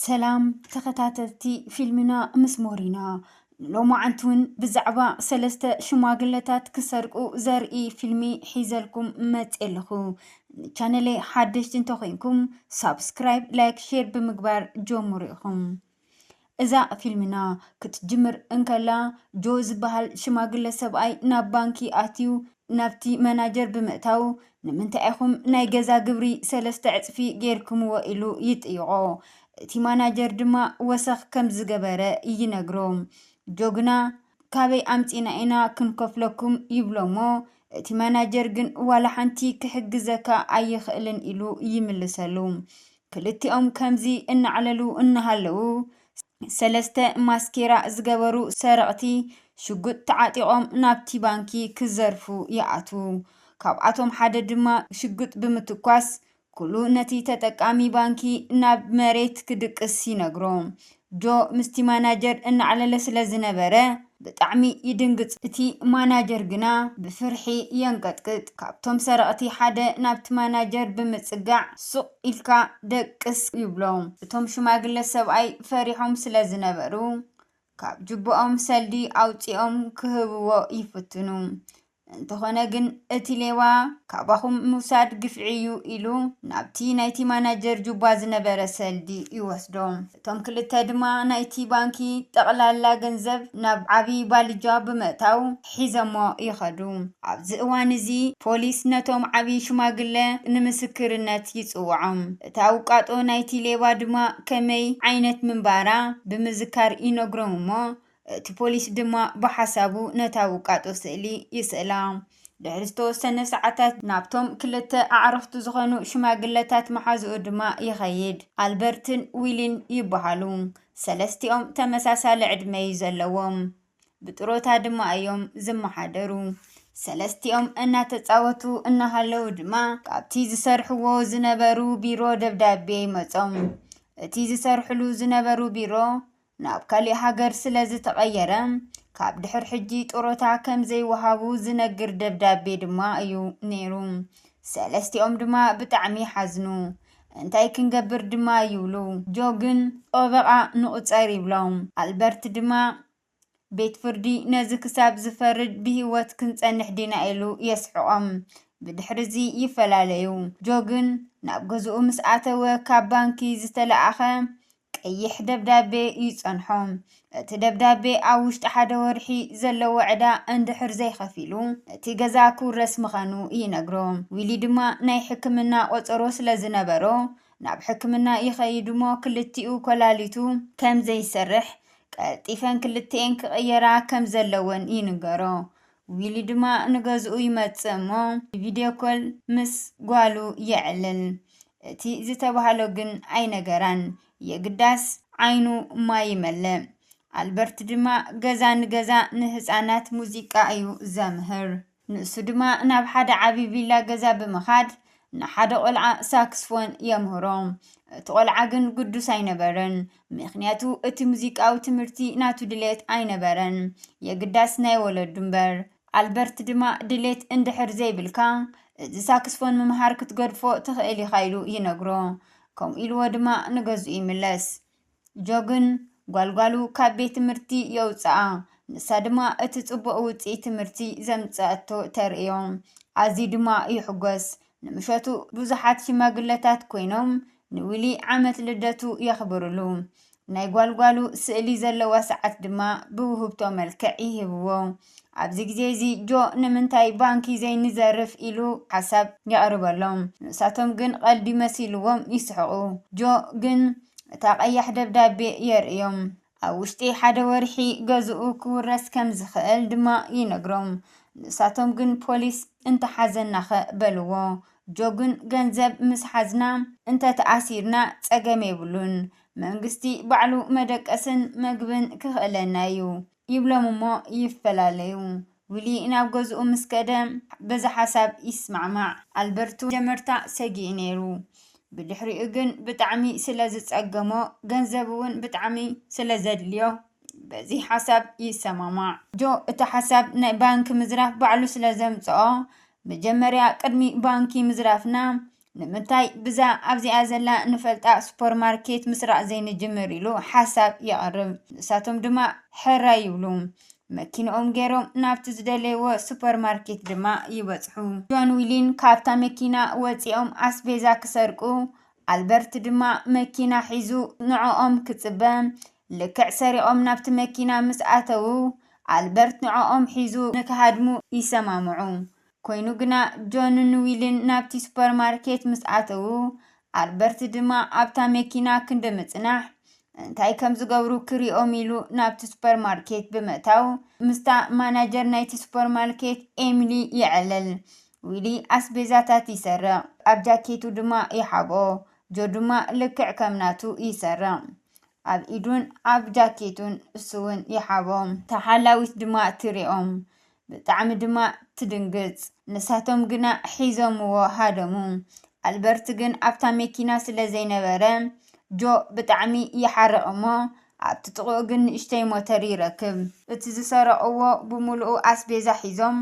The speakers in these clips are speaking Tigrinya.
سلام تخطاتتي فيلمنا مسمورينا لو ما عنتون بزعبا سلسة شماغلتات كسرقو زرقي فيلمي حيزلكم متقلخو چانلي حدش تنتوخينكم سابسكرايب لايك شير بمقبار جوموريخم إذا فيلمنا كتجمر انكلا جوز بحال شماغلة سبعي ناب بانكي آتيو نابتي مناجر بمقتاو نمنتعيخم ناي جزا قبري سلسة عطفي غيركم وإلو يتقيقو تي ماناجر دما وسخ كم زغبره ينغروم جوغنا كابي امتينا اينا كنكفلكم يبلومو تي ماناجر جن ولا حنتي كحجزكا اي خلن إلو يملسلوم كلتيهم كمزي ان عللو ان هلو سلسته ماسكيرا زغبرو سرقتي شغط تعاطيقوم نابتي بانكي كزرفو يعاتو كابعاتهم حدا دما شغط بمتكواس كلو نتي تتقامي بانكي ناب مريت كدقس ينغروم جو مستي ماناجر ان على لسلازنبره بطعمي يدنقص اتي ماناجر جنا بفرحي ينقطقط كابتوم سرقتي حدا نابت ماناجر بمصقع سوق إلكا دقس يبلوم بتوم شماغله سبعي فرحهم سلازنبرو كاب جبوهم سلدي اوتيهم كهبو يفتنو انتخونا جن اتليوا كاباهم موساد قفعيو إلو نابتي نايتي ماناجر جوباز نبرا سلدي يوسدوم توم كل تادما نايتي بانكي تقلالا جنزب ناب عبي بالجاب مأتاو حيزمو يخدوم عبز اوانزي بوليس نتوم عبي شماغلة نمسكرنات يتوعم تاوقاتو نايتي ليوا دما كمي عينت منبارا بمزكار إنوغرومو تي بوليس دما بحسابو نتاوقاتو سئلي يسألام دحرستو سنة ساعتات نابتوم كلتا أعرفتو زخانو شماغلتات محازو دما يخيد ألبرتن ويلين يبحالون سلستيهم تمساسا لعدمي زلوهم بطروتا دما أيوم زم حادرو سلستيهم أنا تتعوتو أنها لو دما كابتي زسرحو زنبرو بيرو دبدابي مطم تيزي سرحلو زنبرو بيرو ناب كالي حجر سلازي تغيرم كاب دحر حجي طروتا كم زي وهابو زنقر دبدابي دما ايو نيروم سالستي دما بتعمي حزنو انتاي كنقبر دما يولو جوغن طبقا نقصاري بلوم ألبرت دما بيت فردي نزك ساب زفرد بهوات كنت انحدينا ايلو يسحوام بدحرزي يفلاليو جوغن نابغزو مسعاتوا كابانكي زتلعخا قيح دبدابي يصنحوم تدبدابي اوشت حدا ورحي زلو وعدا اندحر زي خفيلو تيغزاكو رسم خانو ينقروم ويلي دما ناي حكمنا وطروس لزنبرو ناب حكمنا يخيدمو كلتيو كلاليتو كم زي سرح قلطيفن كلتين كغيرا كم زلوون ينقرو ويلي دما نغزو يمتصمو فيديو كول مس غالو يعلن تي زتبهالو جن اي نغران يقداس عينو ما يملى ألبرت دما غزان غزا نهزانات موزيكا ايو زمهر نسو دما ناب حدا عبي بيلا غزا بمخاد نحدا قلعا ساكسفون يمهروم تقلعا جن قدوس اينبرن مخنياتو اتي موزيكا او تمرتي ناتو دليت اينبرن يقداس ناي ولد دنبر ألبرت دما دليت اندحر زي بالكا زي ساكسفون ممهار كتقرفو تخيلي خايلو ينقرو كم إلو دما نغزو يملس جوغن غالغالو كابي تمرتي يوصعا نسا دما اتتصبو وصي تمرتي زمصاتو ترئيوم عزي دما يحغس نمشاتو بزحات شماغلتات كوينوم نولي عمت لدتو يخبرلو ناي غالغالو سئلي زلوا ساعات دما بوهبتو ملكع يهبو عبزي جزيزي جو نمنتاي بانكي زي نزرف إلو حساب يقربالهم نساتهم جن قلبي مسيلوهم يسحقو جو جن تاقيح دبدابي يرئيهم اوشتي حدا ورحي غزؤو كورس كم زخقل دما ينقروم نساتهم جن بوليس انت حزن نخ بلوو جو جن جنزب مسحزنا انت تأثيرنا تقامي بلون منغستي بعلو مدك اسن مقبن كخلنايو يبلمو يفلاليو ولي إنا بغزو مسكدم بزا حساب يسمع مع ألبرتو جمرتا ساقينيرو بدحري اغن بتعمي سلازت اقامو غنزبون بتعمي سلازد ليو بزي حساب يسمع مع جو اتا حساب ناي بانك مزراف بعلو سلازم تقو بجمريا قدمي بانكي مزرافنا ንምንታይ ብዛ ኣብዚኣ ዘላ ንፈልጣ ሱፐርማርኬት ምስራቅ ዘይንጅምር ኢሉ ሓሳብ የቕርብ። ንሳቶም ድማ ሕራ ይብሉ። መኪንኦም ገይሮም ናብቲ ዝደለይዎ ሱፐርማርኬት ድማ ይበፅሑ። ጆን ዊሊን ካብታ መኪና ወፂኦም ኣስቤዛ ክሰርቁ ኣልበርት ድማ መኪና ሒዙ ንዕኦም ክፅበ ልክዕ ሰሪቖም ናብቲ መኪና ምስ ኣተው ኣልበርት ንዕኦም ሒዙ ንክሃድሙ ይሰማምዑ። ኮይኑ ግና ጆንን ዊልን ናብቲ ሱፐርማርኬት ምስ ኣተው ኣልበርት ድማ ኣብታ መኪና ክንደ ምፅናሕ እንታይ ከም ዝገብሩ ክሪኦም ኢሉ ናብቲ ሱፐርማርኬት ብምእታው ምስታ ማናጀር ናይቲ ሱፐርማርኬት ኤሚሊ ይዕልል። ዊሊ ኣስቤዛታት ይሰርቕ፣ ኣብ ጃኬቱ ድማ ይሓቦ። ጆ ድማ ልክዕ ከምናቱ ይሰርቕ፣ ኣብ ኢዱን ኣብ ጃኬቱን እሱውን ይሓቦም። ተሓላዊት ድማ ትሪኦም ብጣዕሚ ድማ ትድንግፅ። ንሳቶም ግና ሒዞምዎ ሃደሙ። ኣልበርት ግን ኣብታ መኪና ስለ ዘይነበረ ጆ ብጣዕሚ ይሓርቕ እሞ ኣብቲ ጥቕኡ ግን ንእሽተይ ሞተር ይረክብ። እቲ ዝሰረቕዎ ብምሉኡ ኣስቤዛ ሒዞም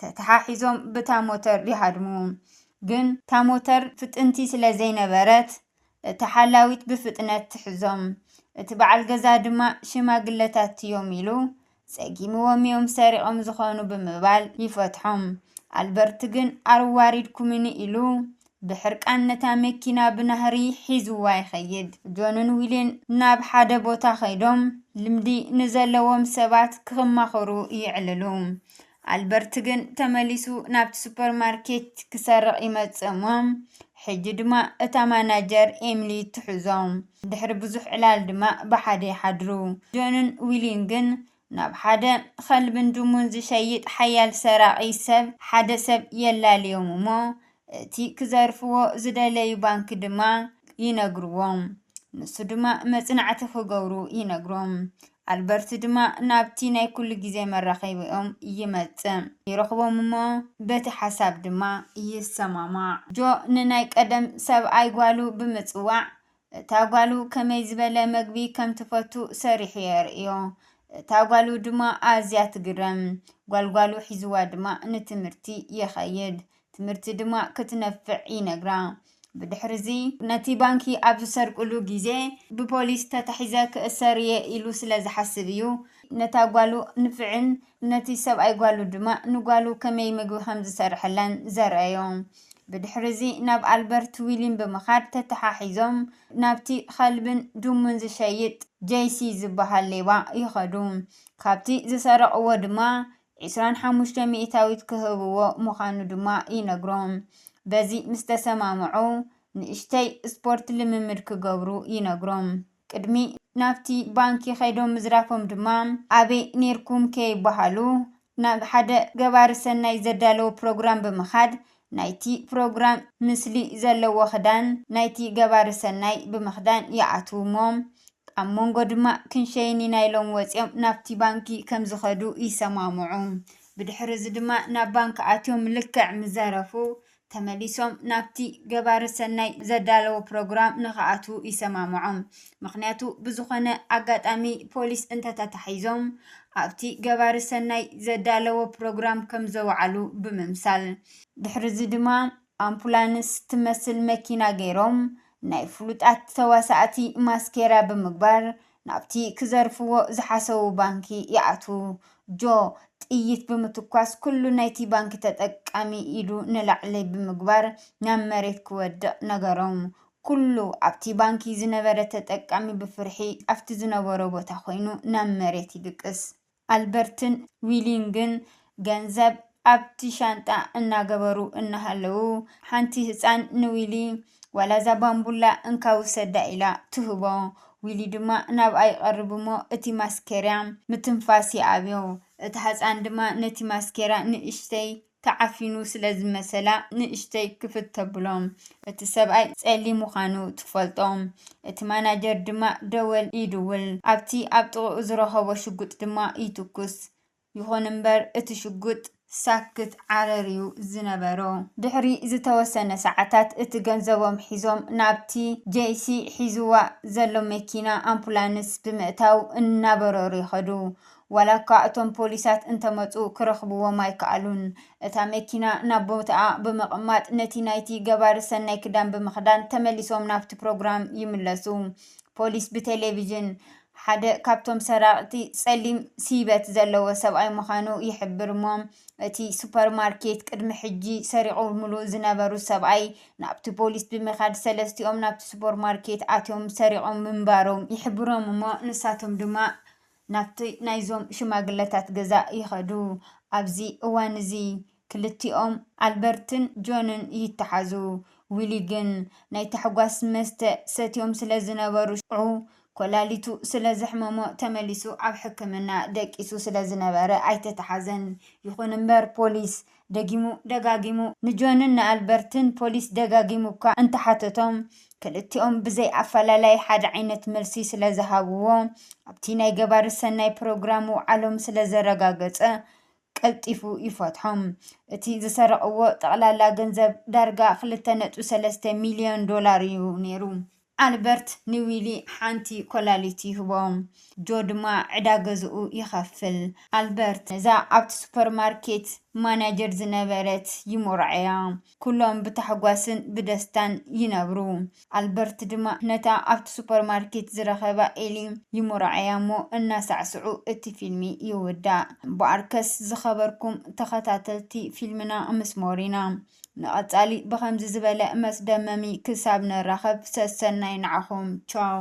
ተተሓሒዞም ብታ ሞተር ይሃድሙ። ግን ታ ሞተር ፍጥንቲ ስለ ዘይነበረት ተሓላዊት ብፍጥነት ትሕዞም። እቲ በዓል ገዛ ድማ ሽማግለታት እዮም ኢሉ ፀጊምዎም እዮም ሰሪቖም ዝኾኑ ብምባል ይፈትሖም። ኣልበርት ግን ኣርዋሪድኩምኒ ኢሉ ብሕርቃን ነታ መኪና ብናህሪ ሒዝዋ ይኸይድ። ጆንን ዊልን ናብ ሓደ ቦታ ኸይዶም ልምዲ ንዘለዎም ሰባት ክኽማኸሩ ይዕልሉ። ኣልበርት ግን ተመሊሱ ናብቲ ሱፐርማርኬት ክሰርቕ ይመጽእ እሞ ሕጂ ድማ እታ ማናጀር ኤሚሊ ትሕዞም። ድሕሪ ብዙሕ ዕላል ድማ ብሓደ ይሓድሩ። ጆንን ዊልን ግን ናብ ሓደ ኸልብን ድሙን ዝሸይጥ ሓያል ሰራቒ ሰብ ሓደ ሰብ የላልዮም እሞ እቲ ክዘርፍዎ ዝደለዩ ባንኪ ድማ ይነግርዎም። ንሱ ድማ መጽናዕቲ ክገብሩ ይነግሮም። ኣልበርት ድማ ናብቲ ናይ ኩሉ ግዜ መራኸቢኦም ይመጽእ። ይረኽቦም እሞ በቲ ሓሳብ ድማ ይሰማማዕ። ጆ ንናይ ቀደም ሰብኣይ ጓሉ ብምጽዋዕ እታ ጓሉ ከመይ ዝበለ መግቢ ከም ትፈቱ ሰሪሑ የርእዮ። እታ ጓሉ ድማ ኣዝያ ትግረም። ጓልጓሉ ሒዝዋ ድማ ንትምህርቲ ይኸይድ። ትምህርቲ ድማ ክትነፍዕ ይነግራ። ብድሕሪዚ ነቲ ባንኪ ኣብ ዝሰርቅሉ ግዜ ብፖሊስ ተታሒዘ ክእሰር እየ ኢሉ ስለ ዝሓስብ እዩ ነታ ጓሉ ንፍዕን ነቲ ሰብኣይ ጓሉ ድማ ንጓሉ ከመይ ምግቢ ከም ዝሰርሐለን ዘርእዮ። ብድሕሪዚ ናብ ኣልበርት ዊሊን ብምኻድ ተተሓሒዞም ናብቲ ኸልብን ድሙን ዝሸይጥ ጄሲ ዝበሃል ሌባ ይኸዱ። ካብቲ ዝሰረቕዎ ድማ 25 ሚእታዊት ክህብዎ ምዃኑ ድማ ይነግሮም። በዚ ምስ ተሰማምዑ ንእሽተይ ስፖርት ልምምድ ክገብሩ ይነግሮም። ቅድሚ ናብቲ ባንኪ ኸይዶም ምዝራፎም ድማ ኣበይ ኔርኩም ከይበሃሉ ናብ ሓደ ገባሪ ሰናይ ዘዳለዎ ፕሮግራም ብምኻድ ናይቲ ፕሮግራም ምስሊ ዘለዎ ክዳን ናይቲ ገባሪ ሰናይ ብምኽዳን ይኣትውሞም። ኣብ መንጎ ድማ ክንሸይኒ ናይሎም ወፂኦም ናብቲ ባንኪ ከም ዝኸዱ ይሰማምዑ። ብድሕሪዚ ድማ ናብ ባንኪ ኣትዮም ልክዕ ምዘረፉ ተመሊሶም ናብቲ ገባሪ ሰናይ ዘዳለዎ ፕሮግራም ንኽኣቱ ይሰማምዖም። ምክንያቱ ብዝኾነ ኣጋጣሚ ፖሊስ እንተተታሒዞም ኣብቲ ገባሪ ሰናይ ዘዳለዎ ፕሮግራም ከም ዘወዓሉ ብምምሳል ድሕሪዚ ድማ ኣምፑላንስ ትመስል መኪና ገይሮም ናይ ፍሉጣት ተዋሳእቲ ማስኬራ ብምግባር ናብቲ ክዘርፍዎ ዝሓሰቡ ባንኪ ይኣቱ። ጆ ጥይት ብምትኳስ ኩሉ ናይቲ ባንኪ ተጠቃሚ ኢዱ ንላዕሊ ብምግባር ናብ መሬት ክወድቕ ነገሮም። ኩሉ ኣብቲ ባንኪ ዝነበረ ተጠቃሚ ብፍርሒ ኣብቲ ዝነበሮ ቦታ ኮይኑ ናብ መሬት ይድቅስ። ኣልበርትን ዊሊን ግን ገንዘብ ኣብቲ ሻንጣ እናገበሩ እናሃለዉ ሓንቲ ህፃን ንዊሊ ወላዛ ባምቡላ እንካ ውሰዳ ኢላ ትህቦ። ዊሊ ድማ ናብኣ ይቐርብ እሞ እቲ ማስኬርያ ምትንፋስ ይኣብዮ። እቲ ህፃን ድማ ነቲ ማስኬራ ንእሽተይ ተዓፊኑ ስለ ዝመሰላ ንእሽተይ ክፍተብሎም። እቲ ሰብኣይ ጸሊም ምዃኑ ትፈልጦም። እቲ ማናጀር ድማ ደወል ይድውል። ኣብቲ ኣብ ጥቕኡ ዝረኸቦ ሽጉጥ ድማ ይትኩስ። ይኹን እምበር እቲ ሽጉጥ ሳክት ዓረርዩ ዝነበሮ። ድሕሪ ዝተወሰነ ሰዓታት እቲ ገንዘቦም ሒዞም ናብቲ ጄሲ ሒዝዋ ዘሎ መኪና ኣምፑላንስ ብምእታው እናበረሩ ይኸዱ። ወላካ እቶም ፖሊሳት እንተመፁ ክረኽብዎም ኣይከኣሉን። እታ መኪና ናብ ቦታኣ ብምቕማጥ ነቲ ናይቲ ገባሪ ሰናይ ክዳን ብምኽዳን ተመሊሶም ናብቲ ፕሮግራም ይምለሱ። ፖሊስ ብቴሌቪዥን ሓደ ካብቶም ሰራቕቲ ጸሊም ሲበት ዘለዎ ሰብኣይ ምዃኑ ይሕብር እሞ እቲ ሱፐርማርኬት ቅድሚ ሕጂ ሰሪቖምሉ ዝነበሩ ሰብኣይ ናብቲ ፖሊስ ብምኻድ ሰለስቲኦም ናብቲ ሱፐርማርኬት ኣትዮም ሰሪቖም ምንባሮም ይሕብሮም እሞ ንሳቶም ድማ ናብቲ ናይዞም ሽማግለታት ገዛ ይኸዱ። ኣብዚ እዋን እዚ ክልቲኦም ኣልበርትን ጆንን ይተሓዙ። ዊሊ ግን ናይ ተሕጓስ መስተ ሰትዮም ስለ ዝነበሩ ሽዑ ኮላሊቱ ስለ ዘሕመሞ ተመሊሱ ኣብ ሕክምና ደቂሱ ስለ ዝነበረ ኣይተተሓዘን። ይኹን እምበር ፖሊስ ደጋጊሙ ንጆንን ንኣልበርትን ፖሊስ ደጋጊሙ እኳ እንተሓተቶም ክልቲኦም ብዘይ ኣፈላላይ ሓደ ዓይነት መልሲ ስለ ዝሃብዎ ኣብቲ ናይ ገባሪ ሰናይ ፕሮግራሙ ዓሎም ስለ ዘረጋገፀ ቀልጢፉ ይፈትሖም። እቲ ዝሰረቕዎ ጠቕላላ ገንዘብ ዳርጋ 2.3 ሚልዮን ዶላር እዩ ነይሩ። ኣልበርት ንዊሊ ሓንቲ ኮላሊት ይህቦም፣ ጆ ድማ ዕዳጋ ገዝኡ ይኸፍል። ኣልበርት ነዛ ኣብቲ ሱፐርማርኬት ማናጀር ዝነበረት ይሙርዐያ። ኩሎም ብታሕጓስን ብደስታን ይነብሩ። ኣልበርት ድማ ነታ ኣብቲ ሱፐርማርኬት ዝረኸባ ኤሊ ይሙርዐያ እሞ እናሳዕስዑ እቲ ፊልሚ ይውዳእ። ብኣርከስ ዝኸበርኩም ተኸታተልቲ ፊልምና ምስ ሞሪና ንቐጻሊ ብኸምዚ ዝበለ መስደመሚ ክሳብ ንራኸብ ሰሰናይ ንዓኹም ቻው።